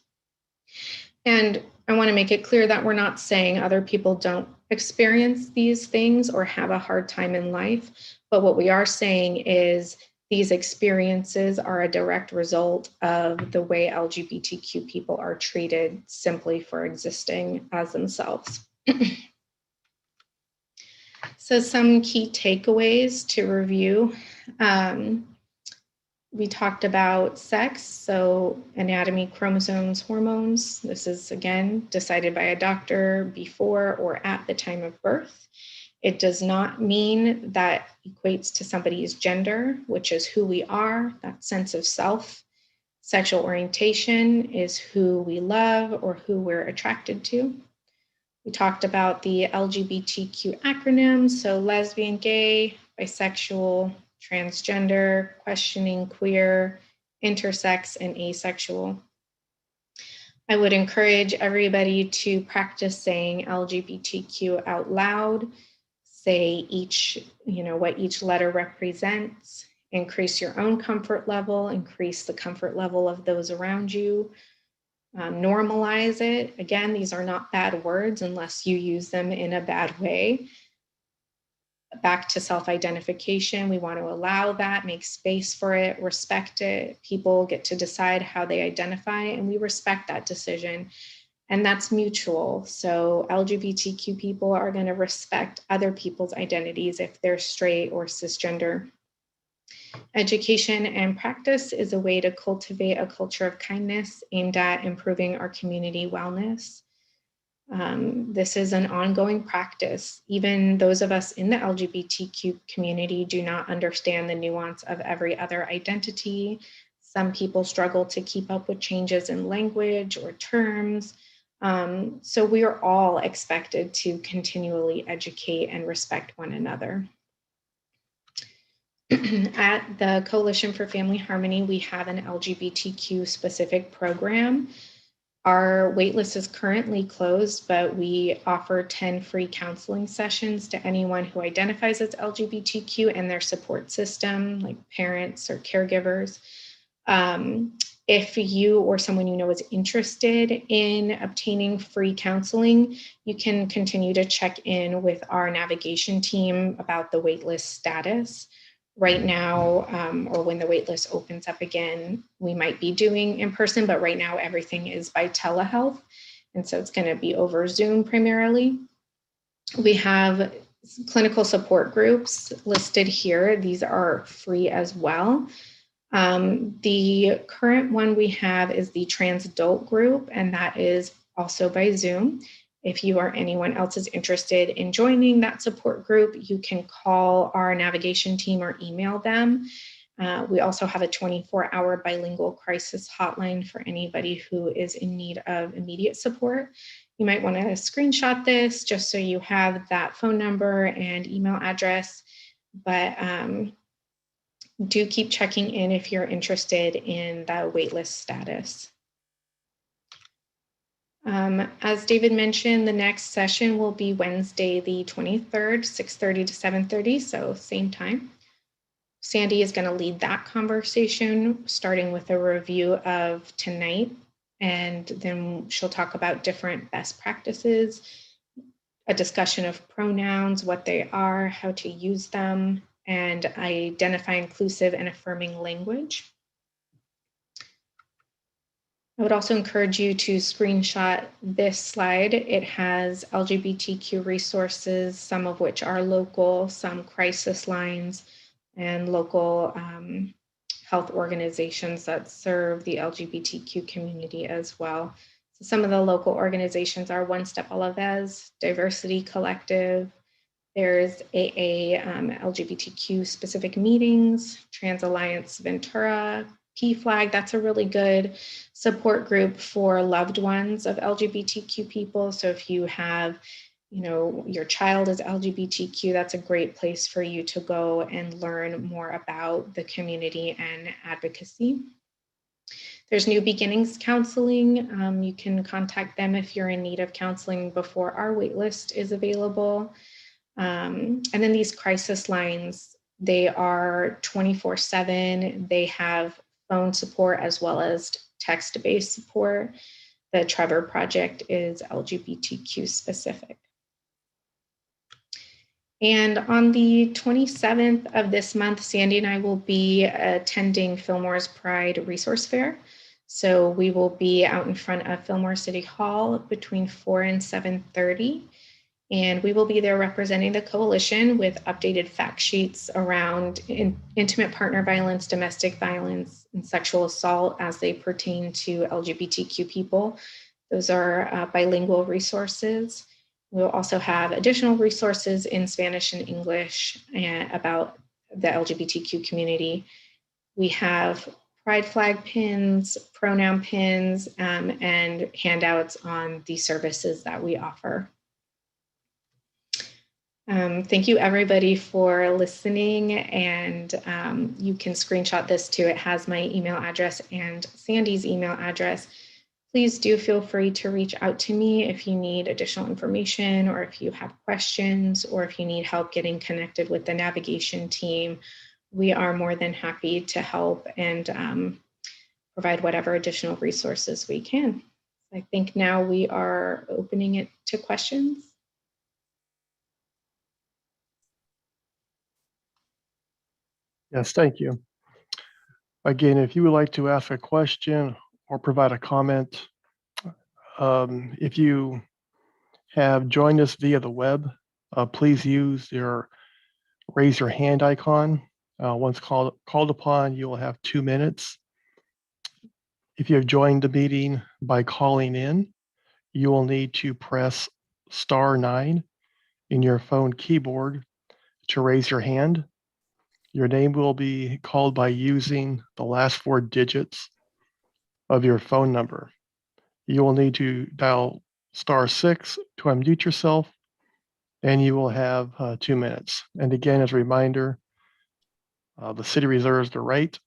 And I want to make it clear that we're not saying other people don't experience these things or have a hard time in life, but what we are saying is these experiences are a direct result of the way LGBTQ people are treated simply for existing as themselves. So some key takeaways to review. We talked about sex, so anatomy, chromosomes, hormones. This is, again, decided by a doctor before or at the time of birth. It does not mean that equates to somebody's gender, which is who we are, that sense of self. Sexual orientation is who we love or who we're attracted to. We talked about the LGBTQ acronyms, so lesbian, gay, bisexual, transgender, questioning, queer, intersex, and asexual. I would encourage everybody to practice saying LGBTQ out loud, say what each letter represents, increase your own comfort level, increase the comfort level of those around you, normalize it. Again, these are not bad words unless you use them in a bad way. Back to self-identification, we want to allow that, make space for it, respect it. People get to decide how they identify, and we respect that decision. And that's mutual. So LGBTQ people are going to respect other people's identities if they're straight or cisgender. Education and practice is a way to cultivate a culture of kindness aimed at improving our community wellness. This is an ongoing practice. Even those of us in the LGBTQ community do not understand the nuance of every other identity. Some people struggle to keep up with changes in language or terms. So we are all expected to continually educate and respect one another. At the Coalition for Family Harmony, we have an LGBTQ specific program. Our waitlist is currently closed, but we offer 10 free counseling sessions to anyone who identifies as LGBTQ and their support system, like parents or caregivers. If you or someone you know is interested in obtaining free counseling, you can continue to check in with our navigation team about the waitlist status. Right now, or when the waitlist opens up again, we might be doing in person, but right now everything is by telehealth. And so it's going to be over Zoom primarily. We have clinical support groups listed here. These are free as well. The current one we have is the trans adult group, and that is also by Zoom. If you or anyone else is interested in joining that support group, you can call our navigation team or email them. We also have a 24-hour bilingual crisis hotline for anybody who is in need of immediate support. You might want to screenshot this just so you have that phone number and email address, but do keep checking in if you're interested in the waitlist status. As David mentioned, the next session will be Wednesday, the 23rd, 6:30 to 7:30, so same time. Sandy is going to lead that conversation, starting with a review of tonight, and then she'll talk about different best practices, a discussion of pronouns, what they are, how to use them, and identify inclusive and affirming language. I would also encourage you to screenshot this slide. It has LGBTQ resources, some of which are local, some crisis lines, and local health organizations that serve the LGBTQ community as well. So some of the local organizations are One Step Alaves, Diversity Collective. There's AA LGBTQ specific meetings, Trans Alliance Ventura, PFLAG. That's a really good support group for loved ones of LGBTQ people. So if you have, your child is LGBTQ, that's a great place for you to go and learn more about the community and advocacy. There's New Beginnings Counseling. You can contact them if you're in need of counseling before our waitlist is available. And then these crisis lines, they are 24/7. They have phone support as well as text-based support. The Trevor Project is LGBTQ specific. And on the 27th of this month, Sandy and I will be attending Fillmore's Pride Resource Fair. So we will be out in front of Fillmore City Hall between 4 and 7:30. And we will be there representing the coalition with updated fact sheets around intimate partner violence, domestic violence, and sexual assault as they pertain to LGBTQ people. Those are bilingual resources. We'll also have additional resources in Spanish and English about the LGBTQ community. We have pride flag pins, pronoun pins, and handouts on the services that we offer. Thank you everybody for listening, and you can screenshot this too. It has my email address and Sandy's email address. Please do feel free to reach out to me if you need additional information, or if you have questions, or if you need help getting connected with the navigation team. We are more than happy to help and provide whatever additional resources we can. I think now we are opening it to questions. Yes, thank you. Again, if you would like to ask a question or provide a comment, if you have joined us via the web, please use your raise your hand icon. Once called upon, you will have 2 minutes. If you have joined the meeting by calling in, you will need to press *9 in your phone keyboard to raise your hand. Your name will be called by using the last 4 digits of your phone number. You will need to dial *6 to unmute yourself, and you will have 2 minutes. And again, as a reminder, the city reserves the right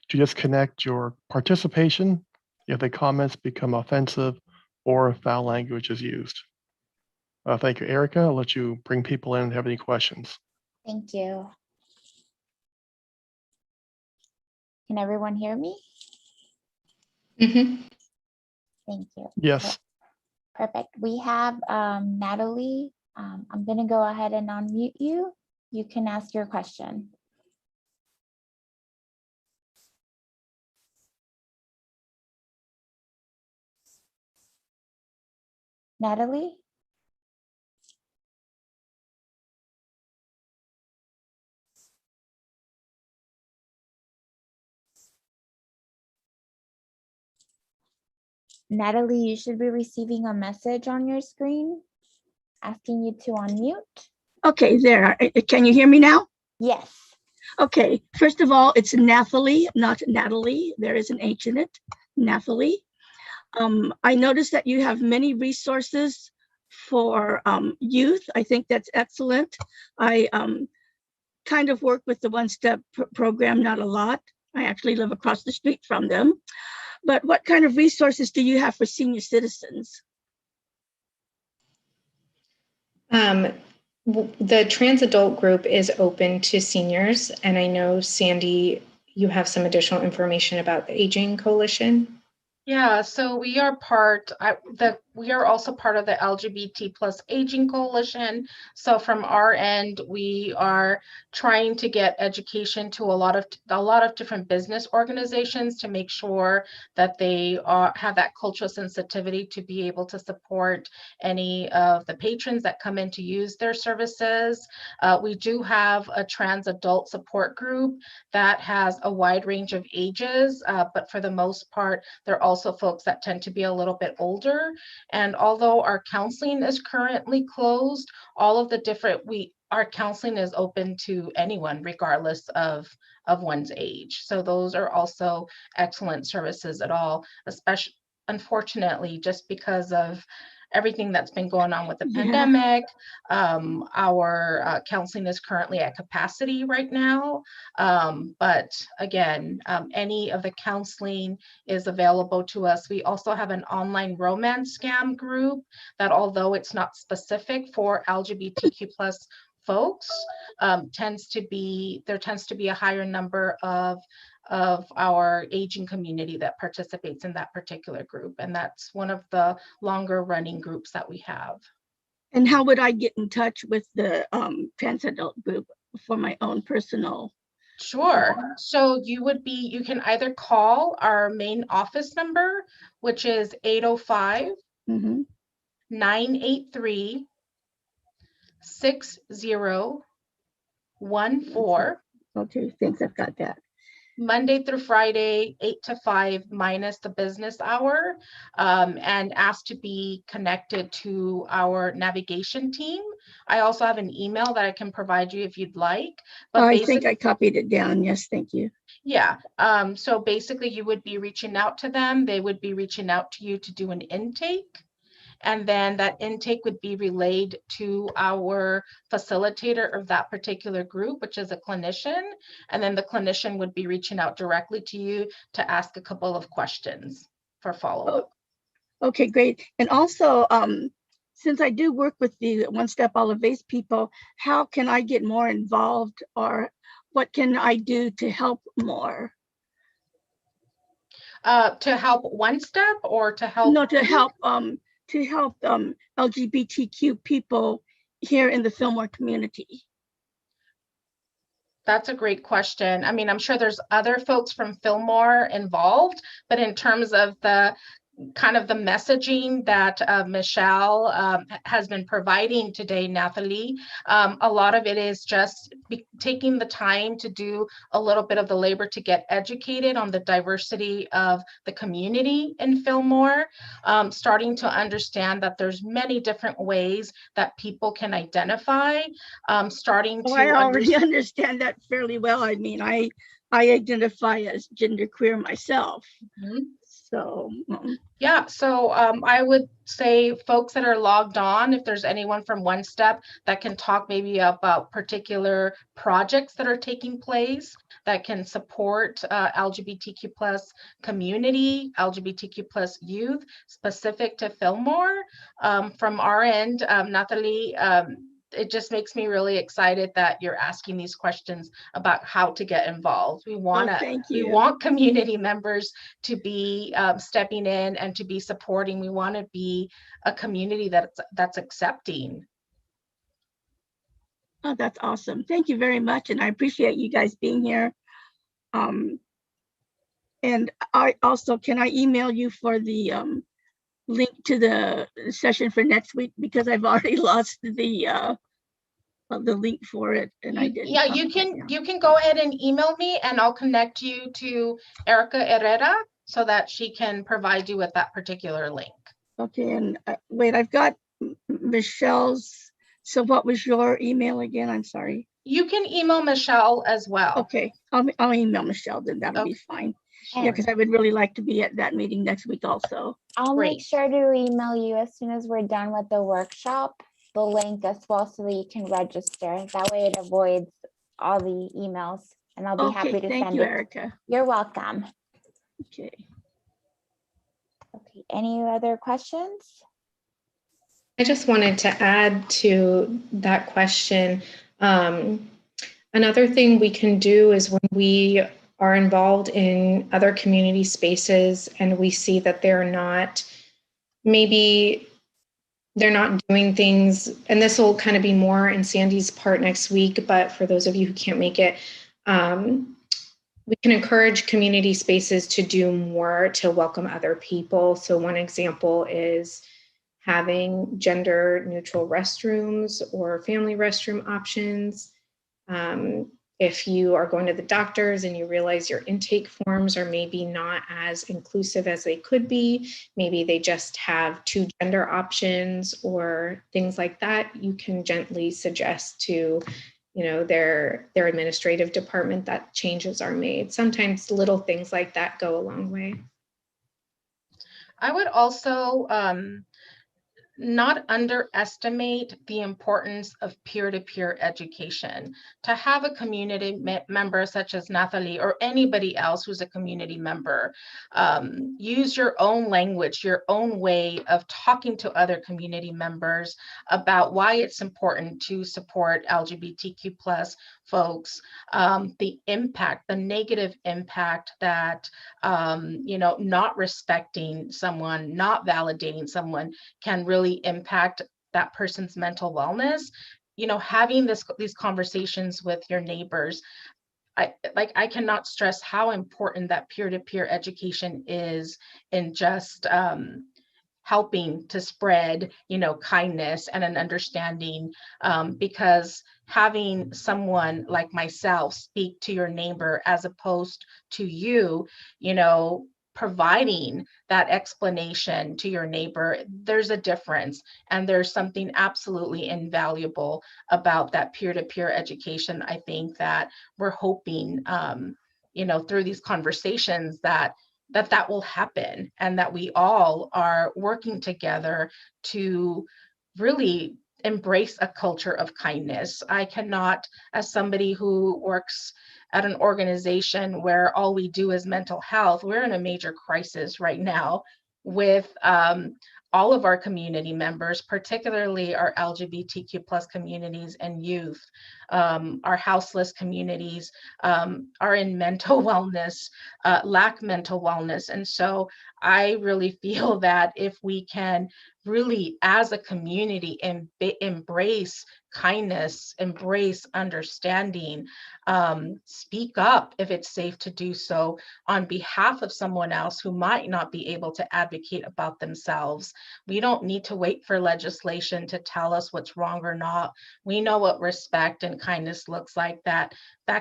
to disconnect your participation if the comments become offensive or foul language is used. Thank you, Erica. I'll let you bring people in and have any questions. Thank you. Can everyone hear me? Mm-hmm. Thank you. Yes. Perfect. We have Natalie. I'm going to go ahead and unmute you. You can ask your question. Natalie? Natalie, you should be receiving a message on your screen asking you to unmute. Okay, there. Can you hear me now? Yes. Okay, first of all, it's Nathalie, not Natalie. There is an H in it, Nathalie. I noticed that you have many resources for youth. I think that's excellent. I kind of work with the One Step program, not a lot. I actually live across the street from them. But what kind of resources do you have for senior citizens? The trans adult group is open to seniors, and I know, Sandy, you have some additional information about the Aging Coalition. Yeah, so we are we are also part of the LGBT plus aging coalition. So from our end, we are trying to get education to a lot of different business organizations to make sure that they have that cultural sensitivity to be able to support any of the patrons that come in to use their services. We do have a trans adult support group that has a wide range of ages, but for the most part, they're also folks that tend to be a little bit older. And although our counseling is currently closed, all of the different, our counseling is open to anyone, regardless of one's age. So those are also excellent services at all, especially, unfortunately, just because of everything that's been going on with the pandemic. Our counseling is currently at capacity right now. But again, any of the counseling is available to us. We also have an online romance scam group that, although it's not specific for LGBTQ plus folks, there tends to be a higher number of our aging community that participates in that particular group. And that's one of the longer running groups that we have. And how would I get in touch with the trans adult group for my own personal? Sure. So you can either call our main office number, which is 805-983-6014. Okay, thanks, I've got that. Monday through Friday, 8 to 5 minus the business hour, and ask to be connected to our navigation team. I also have an email that I can provide you if you'd like. But I think I copied it down. Yes, thank you. Yeah. So basically you would be reaching out to them. They would be reaching out to you to do an intake. And then that intake would be relayed to our facilitator of that particular group, which is a clinician. And then the clinician would be reaching out directly to you to ask a couple of questions for follow-up. Oh, okay, great. And also, since I do work with the One Step Olivace people, how can I get more involved, or what can I do to help more? To help One Step, or to help? No, to help LGBTQ people here in the Fillmore community. That's a great question. I mean, I'm sure there's other folks from Fillmore involved, but in terms of the kind of the messaging that Michelle has been providing today, Nathalie, a lot of it is just taking the time to do a little bit of the labor to get educated on the diversity of the community in Fillmore, starting to understand that there's many different ways that people can identify, starting to— I already understand that fairly well. I mean, I identify as genderqueer myself. Mm-hmm. So yeah, so I would say folks that are logged on, if there's anyone from One Step that can talk maybe about particular projects that are taking place that can support LGBTQ plus community, LGBTQ plus youth specific to Fillmore. From our end, Nathalie, it just makes me really excited that you're asking these questions about how to get involved. We want community members to be stepping in and to be supporting. We want to be a community that's accepting. Oh, that's awesome. Thank you very much. And I appreciate you guys being here. And I also, can I email you for the link to the session for next week, because I've already lost the link for it, and I didn't. Yeah, you can go ahead and email me, and I'll connect you to Erica Herrera so that she can provide you with that particular link. Okay, and wait, I've got Michelle's. So what was your email again? I'm sorry. You can email Michelle as well. Okay, I'll email Michelle, then that'll be fine. Yeah, because I would really like to be at that meeting next week also. I'll make sure to email you as soon as we're done with the workshop, the link as well, so that you can register. That way it avoids all the emails, and I'll be happy to send it. Thank you, Erica. You're welcome. Okay. Okay, any other questions? I just wanted to add to that question. Another thing we can do is when we are involved in other community spaces and we see that they're not maybe they're not doing things, and this will kind of be more in Sandy's part next week, but for those of you who can't make it, we can encourage community spaces to do more to welcome other people. So one example is having gender neutral restrooms or family restroom options. If you are going to the doctors and you realize your intake forms are maybe not as inclusive as they could be, maybe they just have 2 gender options or things like that, you can gently suggest to, you know, their administrative department that changes are made. Sometimes little things like that go a long way. I would also not underestimate the importance of peer-to-peer education. To have a community member such as Nathalie or anybody else who's a community member, use your own language, your own way of talking to other community members about why it's important to support LGBTQ plus folks, the impact, the negative impact that, you know, not respecting someone, not validating someone can really impact that person's mental wellness. You know, having these conversations with your neighbors, I cannot stress how important that peer-to-peer education is in just helping to spread, you know, kindness and an understanding, because having someone like myself speak to your neighbor as opposed to you, you know, providing that explanation to your neighbor, there's a difference. And there's something absolutely invaluable about that peer-to-peer education. I think that we're hoping, you know, through these conversations that will happen, and that we all are working together to really embrace a culture of kindness. I cannot, as somebody who works at an organization where all we do is mental health, we're in a major crisis right now with all of our community members, particularly our LGBTQ plus communities and youth, our houseless communities, are in mental wellness, lack mental wellness. And so I really feel that if we can really, as a community, embrace kindness, embrace understanding, speak up if it's safe to do so on behalf of someone else who might not be able to advocate about themselves. We don't need to wait for legislation to tell us what's wrong or not. We know what respect and kindness looks like. That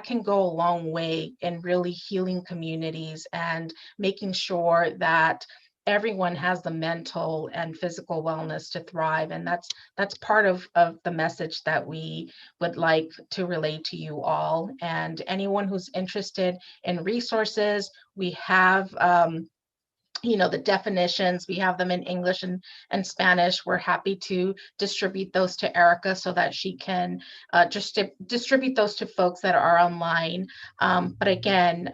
can go a long way in really healing communities and making sure that everyone has the mental and physical wellness to thrive. And that's part of the message that we would like to relay to you all. And anyone who's interested in resources, we have you know, the definitions, we have them in English and Spanish. We're happy to distribute those to Erica so that she can just distribute those to folks that are online. But again,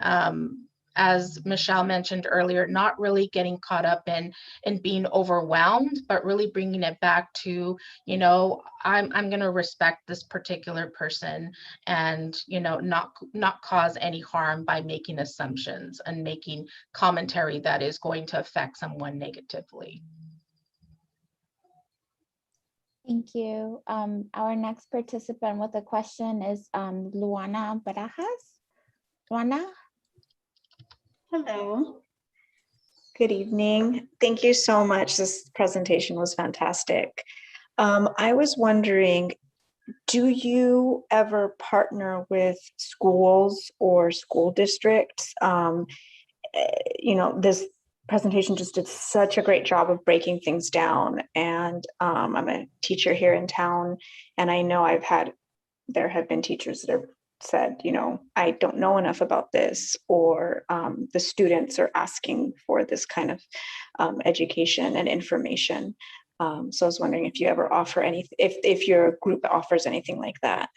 as Michelle mentioned earlier, not really getting caught up in being overwhelmed, but really bringing it back to, you know, I'm going to respect this particular person and, you know, not cause any harm by making assumptions and making commentary that is going to affect someone negatively. Thank you. Our next participant with a question is Luana Barajas. Luana? Hello. Good evening. Thank you so much. This presentation was fantastic. I was wondering, do you ever partner with schools or school districts? You know, this presentation just did such a great job of breaking things down. And I'm a teacher here in town, and I know there have been teachers that have said, you know, I don't know enough about this, or the students are asking for this kind of education and information. So I was wondering if you ever offer if your group offers anything like that.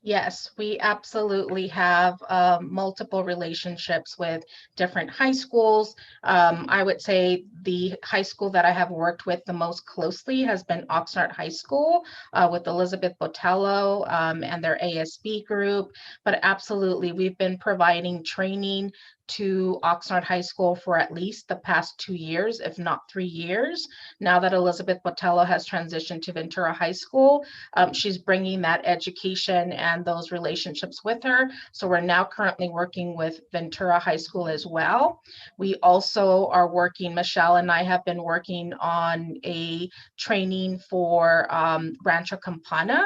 Yes, we absolutely have multiple relationships with different high schools. I would say the high school that I have worked with the most closely has been Oxnard High School with Elizabeth Botello and their ASB group. But absolutely, we've been providing training to Oxnard High School for at least the past 2 years, if not 3 years. Now that Elizabeth Botello has transitioned to Ventura High School, she's bringing that education and those relationships with her. So we're now currently working with Ventura High School as well. We also are working, Michelle and I have been working on a training for Rancho Campana.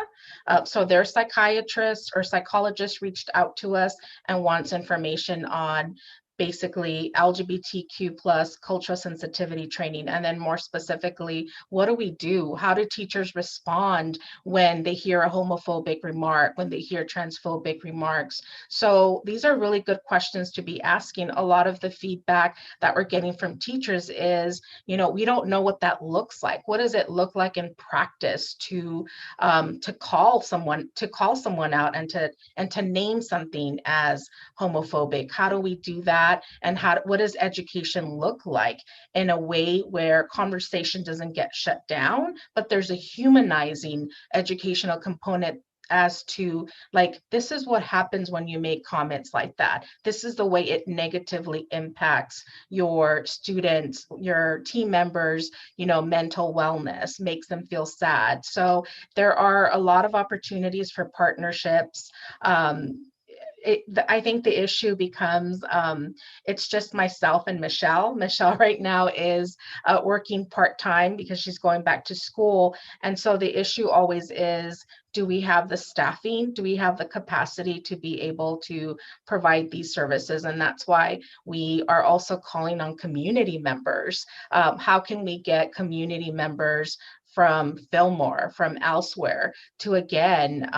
So their psychiatrist or psychologist reached out to us and wants information on basically LGBTQ plus cultural sensitivity training. And then more specifically, what do we do? How do teachers respond when they hear a homophobic remark, when they hear transphobic remarks? So these are really good questions to be asking. A lot of the feedback that we're getting from teachers is, we don't know what that looks like. What does it look like in practice to call someone out and to name something as homophobic? How do we do that? And what does education look like in a way where conversation doesn't get shut down, but there's a humanizing educational component as to like, this is what happens when you make comments like that. This is the way it negatively impacts your students, your team members, mental wellness, makes them feel sad. So there are a lot of opportunities for partnerships. I think the issue becomes it's just myself and Michelle. Michelle right now is working part-time because she's going back to school. And so the issue always is, do we have the staffing? Do we have the capacity to be able to provide these services? And that's why we are also calling on community members. How can we get community members from Fillmore, from elsewhere to again,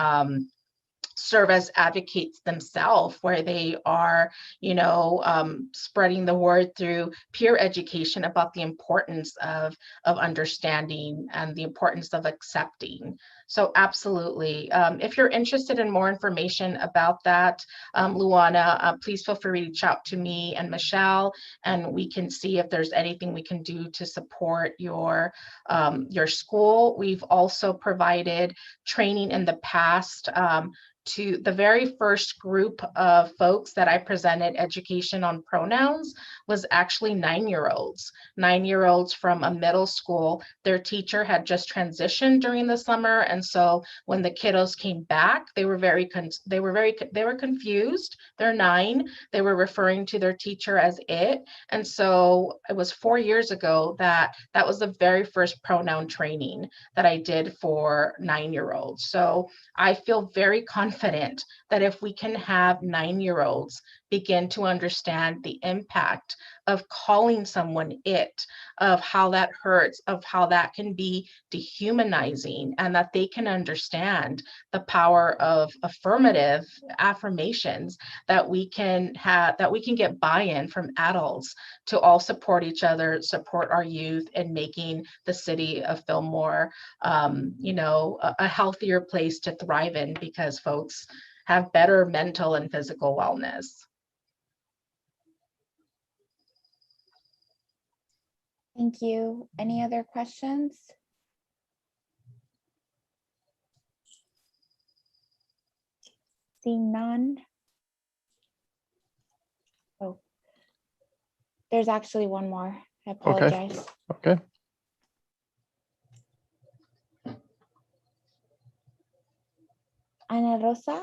serve as advocates themselves, where they are, spreading the word through peer education about the importance of understanding and the importance of accepting. So absolutely. If you're interested in more information about that, Luana, please feel free to reach out to me and Michelle, and we can see if there's anything we can do to support your school. We've also provided training in the past to the very first group of folks that I presented education on pronouns was actually 9-year-olds. 9-year-olds from a middle school. Their teacher had just transitioned during the summer, and so when the kiddos came back, they were confused. They're 9. They were referring to their teacher as it, and so it was 4 years ago that was the very first pronoun training that I did for 9-year-olds. So I feel very confident that if we can have 9-year-olds begin to understand the impact of calling someone it, of how that hurts, of how that can be dehumanizing, and that they can understand the power of affirmative affirmations, that we can get buy-in from adults to all support each other, support our youth in making the city of Fillmore, a healthier place to thrive in, because folks have better mental and physical wellness. Thank you. Any other questions? Seeing none. Oh, there's actually one more. I apologize. Okay. Ana Rosa.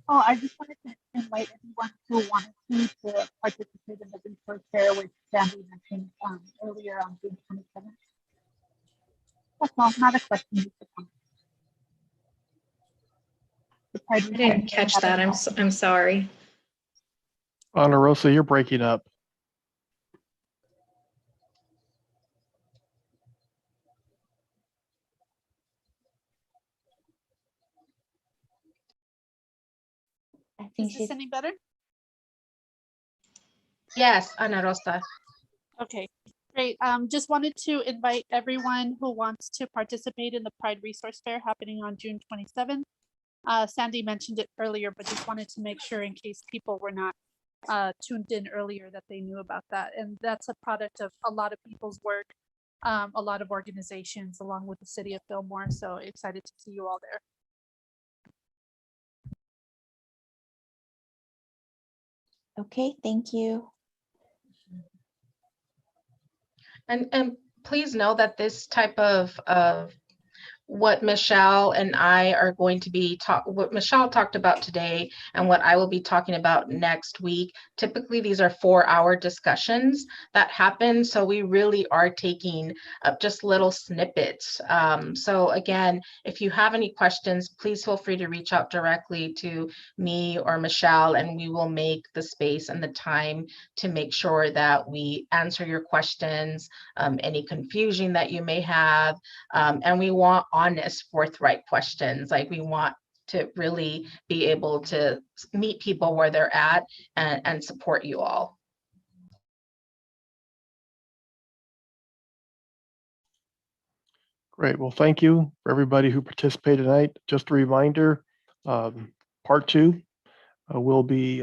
Oh, I just wanted to invite everyone who wanted to participate in the resource fair, which Sandy mentioned earlier on June 27th. That's all, not a question, just a comment. I didn't catch that. I'm sorry. Ana Rosa, you're breaking up. I think Is she's this any better? Yes, Ana Rosa. Okay, great. Just wanted to invite everyone who wants to participate in the Pride Resource Fair happening on June 27th. Sandy mentioned it earlier, but just wanted to make sure in case people were not tuned in earlier that they knew about that. And that's a product of a lot of people's work. a lot of organizations along with the city of Fillmore. So excited to see you all there. Okay, thank you. And please know that this type of what Michelle and I are going to be what Michelle talked about today and what I will be talking about next week. Typically, these are 4-hour discussions that happen. So we really are taking up just little snippets. So again, if you have any questions, please feel free to reach out directly to me or Michelle, and we will make the space and the time to make sure that we answer your questions, any confusion that you may have. And we want honest, forthright questions. Like, we want to really be able to meet people where they're at and support you all. Great. Well, thank you for everybody who participated tonight. Just a reminder, part 2 will be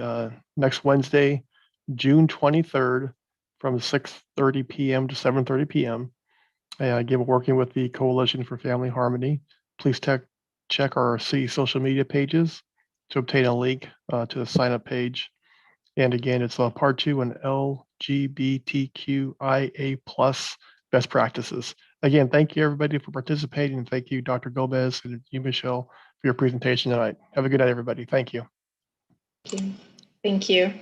next Wednesday, June 23rd from 6:30 p.m. to 7:30 p.m. Again, working with the Coalition for Family Harmony. Please check our city social media pages to obtain a link to the sign up page. And again, it's part 2 on LGBTQIA+ best practices. Again, thank you everybody for participating, and thank you, Dr. Gomez, and you, Michelle, for your presentation tonight. Have a good night, everybody. Thank you. Thank you.